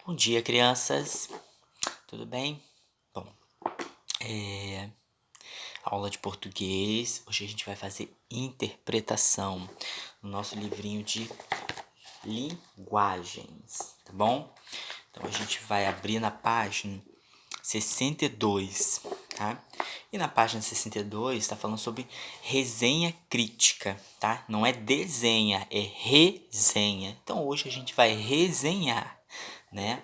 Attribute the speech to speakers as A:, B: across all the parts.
A: Bom dia, crianças. Tudo bem? Bom, é... aula de português. Hoje a gente vai fazer interpretação no nosso livrinho de linguagens, tá bom? Então a gente vai abrir na página 62, tá? E na página 62 está falando sobre resenha crítica, tá? Não é desenha, é resenha. Então hoje a gente vai resenhar, né?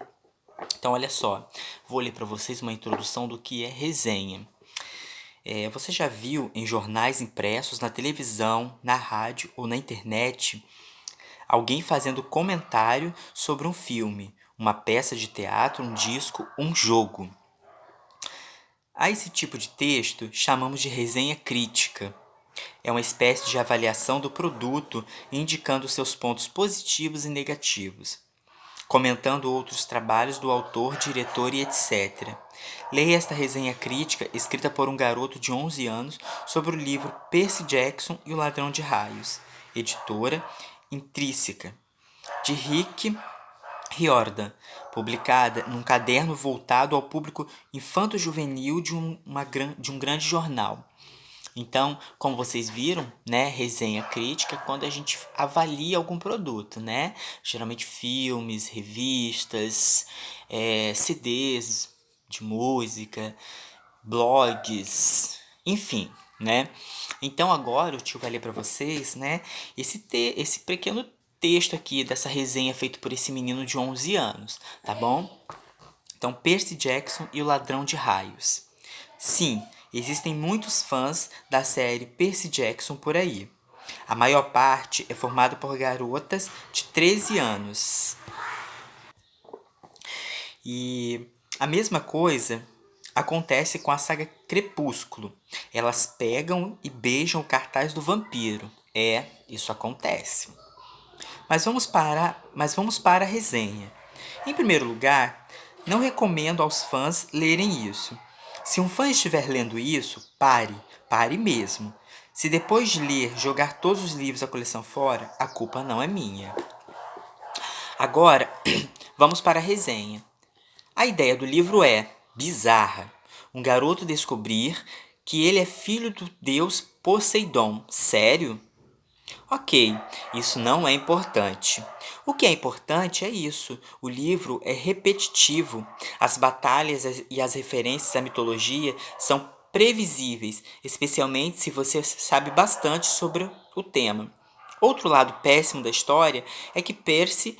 A: Então, olha só, vou ler para vocês uma introdução do que é resenha. Você já viu em jornais impressos, na televisão, na rádio ou na internet alguém fazendo comentário sobre um filme, uma peça de teatro, um disco, um jogo? A esse tipo de texto chamamos de resenha crítica. É uma espécie de avaliação do produto, indicando seus pontos positivos e negativos, comentando outros trabalhos do autor, diretor e etc. Leia esta resenha crítica escrita por um garoto de 11 anos sobre o livro Percy Jackson e o Ladrão de Raios, editora Intrínseca, de Rick Riordan, publicada num caderno voltado ao público infanto-juvenil de um grande jornal. Então, como vocês viram, né, resenha crítica é quando a gente avalia algum produto, né? Geralmente filmes, revistas, CDs de música, blogs, enfim, né? Então agora o tio vai ler para vocês, né, esse pequeno texto aqui dessa resenha feito por esse menino de 11 anos, tá bom? Então, Percy Jackson e o Ladrão de Raios. Sim, existem muitos fãs da série Percy Jackson por aí. A maior parte é formada por garotas de 13 anos. E a mesma coisa acontece com a saga Crepúsculo. Elas pegam e beijam o cartaz do vampiro. Isso acontece. Mas vamos para a resenha. Em primeiro lugar, não recomendo aos fãs lerem isso. Se um fã estiver lendo isso, pare mesmo. Se depois de ler jogar todos os livros da coleção fora, a culpa não é minha. Agora, vamos para a resenha. A ideia do livro é bizarra. Um garoto descobrir que ele é filho do deus Poseidon. Sério? Ok, isso não é importante. O que é importante é isso: o livro é repetitivo, as batalhas e as referências à mitologia são previsíveis, especialmente se você sabe bastante sobre o tema. Outro lado péssimo da história é que Percy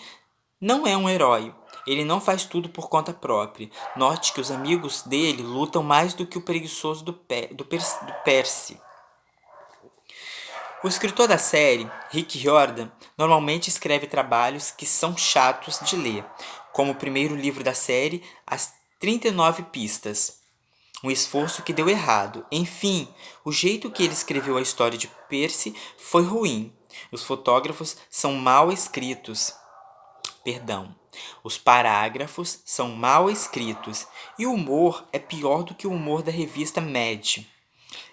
A: não é um herói. Ele não faz tudo por conta própria. Note que os amigos dele lutam mais do que o preguiçoso do Percy. O escritor da série, Rick Riordan, normalmente escreve trabalhos que são chatos de ler, como o primeiro livro da série, As 39 Pistas. Um esforço que deu errado. Enfim, o jeito que ele escreveu a história de Percy foi ruim. Os fotógrafos são mal escritos. Perdão. Os parágrafos são mal escritos. E o humor é pior do que o humor da revista Mad.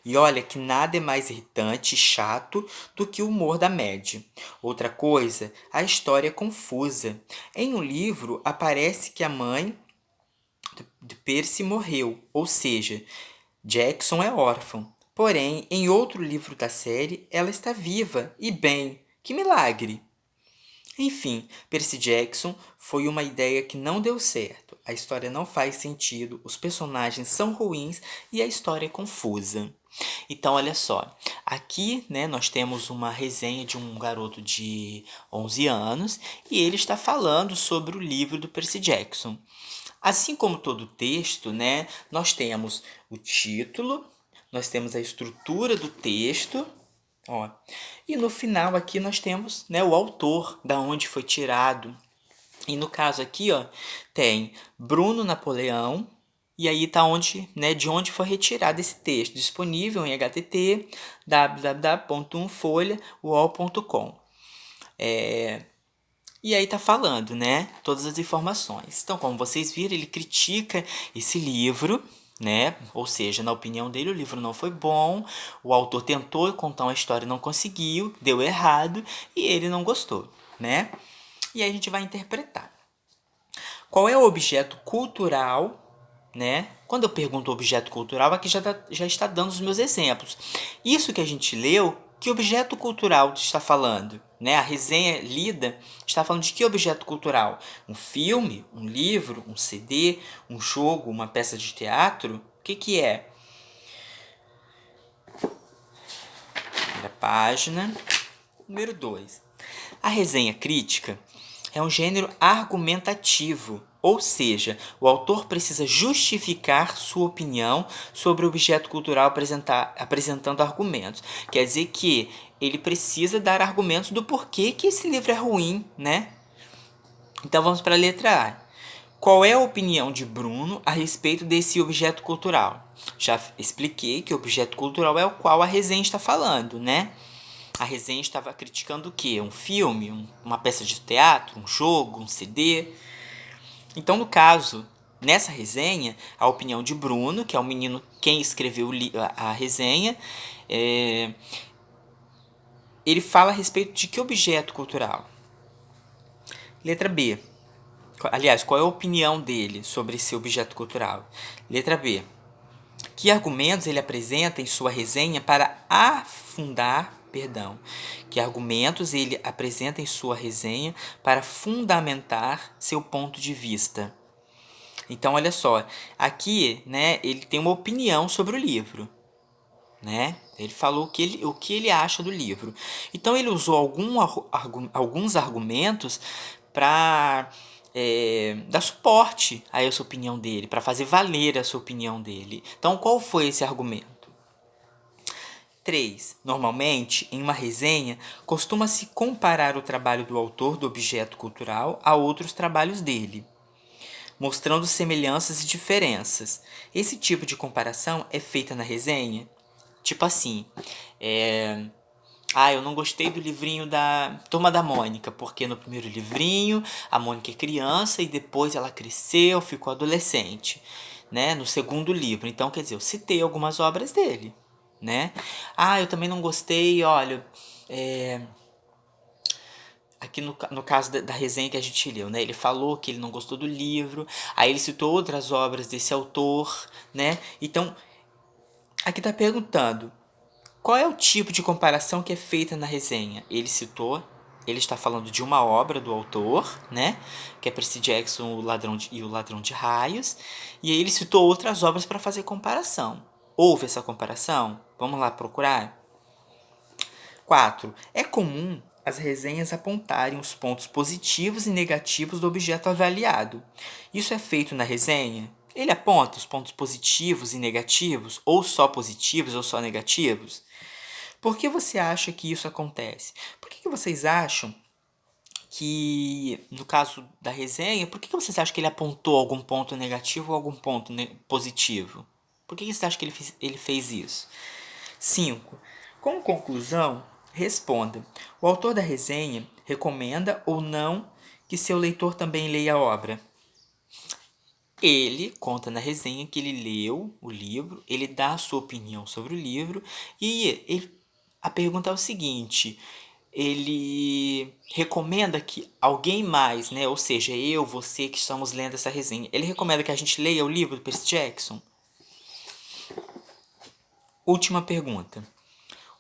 A: E olha que nada é mais irritante e chato do que o humor da Mad. Outra coisa, a história é confusa. Em um livro aparece que a mãe de Percy morreu, ou seja, Jackson é órfão. Porém, em outro livro da série, ela está viva e bem. Que milagre! Enfim, Percy Jackson foi uma ideia que não deu certo. A história não faz sentido, os personagens são ruins e a história é confusa. Então, olha só, aqui, né, nós temos uma resenha de um garoto de 11 anos e ele está falando sobre o livro do Percy Jackson. Assim como todo texto, né, nós temos o título, nós temos a estrutura do texto, ó, e no final aqui nós temos, né, o autor, da onde foi tirado. E no caso aqui, ó, tem Bruno Napoleão, e aí tá onde, né, de onde foi retirado esse texto, disponível em http www.umfolha.uol.com. E aí tá falando, né, todas as informações. Então, como vocês viram, ele critica esse livro, né? Ou seja, na opinião dele, o livro não foi bom, o autor tentou contar uma história e não conseguiu, deu errado e ele não gostou, né? E aí a gente vai interpretar. Qual é o objeto cultural, né? Quando eu pergunto objeto cultural, aqui já está dando os meus exemplos. Isso que a gente leu, que objeto cultural está falando? Né? A resenha lida está falando de que objeto cultural? Um filme, um livro, um CD, um jogo, uma peça de teatro? O que é? Primeira página. Número 2. A resenha crítica é um gênero argumentativo, ou seja, o autor precisa justificar sua opinião sobre o objeto cultural apresentando argumentos. Quer dizer que ele precisa dar argumentos do porquê que esse livro é ruim, né? Então vamos para a letra A. Qual é a opinião de Bruno a respeito desse objeto cultural? Já expliquei que o objeto cultural é o qual a resenha está falando, né? A resenha estava criticando o quê? Um filme, uma peça de teatro, um jogo, um CD. Então, no caso, nessa resenha, a opinião de Bruno, que é o menino quem escreveu a resenha, ele fala a respeito de que objeto cultural? Letra B. Aliás, qual é a opinião dele sobre esse objeto cultural? Letra B. Que argumentos ele apresenta em sua resenha para afundar, que argumentos ele apresenta em sua resenha para fundamentar seu ponto de vista? Então, olha só, aqui, né, ele tem uma opinião sobre o livro, né? Ele falou o que ele acha do livro. Então, ele usou alguns argumentos para dar suporte a essa opinião dele, para fazer valer essa opinião dele. Então, qual foi esse argumento? 3. Normalmente, em uma resenha, costuma-se comparar o trabalho do autor do objeto cultural a outros trabalhos dele, mostrando semelhanças e diferenças. Esse tipo de comparação é feita na resenha? Tipo assim, eu não gostei do livrinho da Turma da Mônica, porque no primeiro livrinho a Mônica é criança e depois ela cresceu, ficou adolescente, né? No segundo livro. Então, quer dizer, eu citei algumas obras dele, né? Eu também não gostei, olha, aqui no caso da resenha que a gente leu, né? Ele falou que ele não gostou do livro, aí ele citou outras obras desse autor, né? Então, aqui tá perguntando, qual é o tipo de comparação que é feita na resenha? Ele está falando de uma obra do autor, né? Que é Percy Jackson e o Ladrão de Raios, e aí ele citou outras obras para fazer comparação. Houve essa comparação? Vamos lá procurar? 4. É comum as resenhas apontarem os pontos positivos e negativos do objeto avaliado. Isso é feito na resenha? Ele aponta os pontos positivos e negativos, ou só positivos ou só negativos? Por que você acha que isso acontece? Por que vocês acham que, no caso da resenha, por que vocês acham que ele apontou algum ponto negativo ou algum ponto positivo? Por que você acha que ele fez isso? 5. Como conclusão, responda. O autor da resenha recomenda ou não que seu leitor também leia a obra? Ele conta na resenha que ele leu o livro, ele dá a sua opinião sobre o livro e a pergunta é o seguinte: ele recomenda que alguém mais, né, ou seja, eu, você que estamos lendo essa resenha, ele recomenda que a gente leia o livro do Percy Jackson? Última pergunta.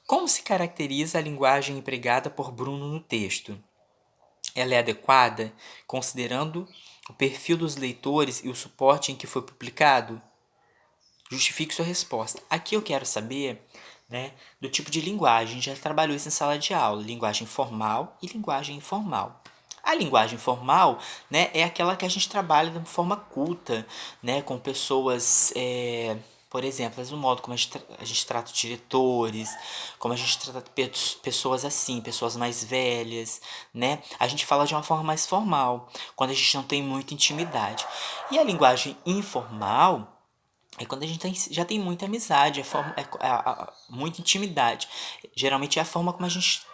A: Como se caracteriza a linguagem empregada por Bruno no texto? Ela é adequada, considerando o perfil dos leitores e o suporte em que foi publicado? Justifique sua resposta. Aqui eu quero saber, né, do tipo de linguagem. Já trabalhou isso em sala de aula. Linguagem formal e linguagem informal. A linguagem formal, né, é aquela que a gente trabalha de forma culta, né, com pessoas, por exemplo, o modo como a gente trata os diretores, como a gente trata pessoas assim, pessoas mais velhas, né? A gente fala de uma forma mais formal, quando a gente não tem muita intimidade. E a linguagem informal é quando a gente já tem muita amizade, muita intimidade. Geralmente é a forma como a gente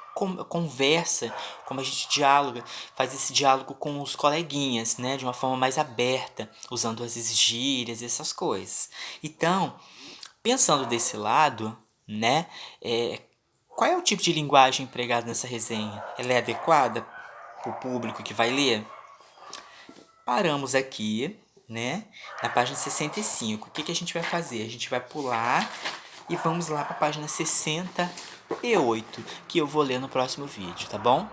A: conversa, como a gente dialoga, faz esse diálogo com os coleguinhas, né? De uma forma mais aberta, usando as gírias e essas coisas. Então, pensando desse lado, né? Qual é o tipo de linguagem empregada nessa resenha? Ela é adequada para o público que vai ler? paramos aqui, né? Na página 65. O que que a gente vai fazer? A gente vai pular e vamos lá para a página 68, que eu vou ler no próximo vídeo, tá bom?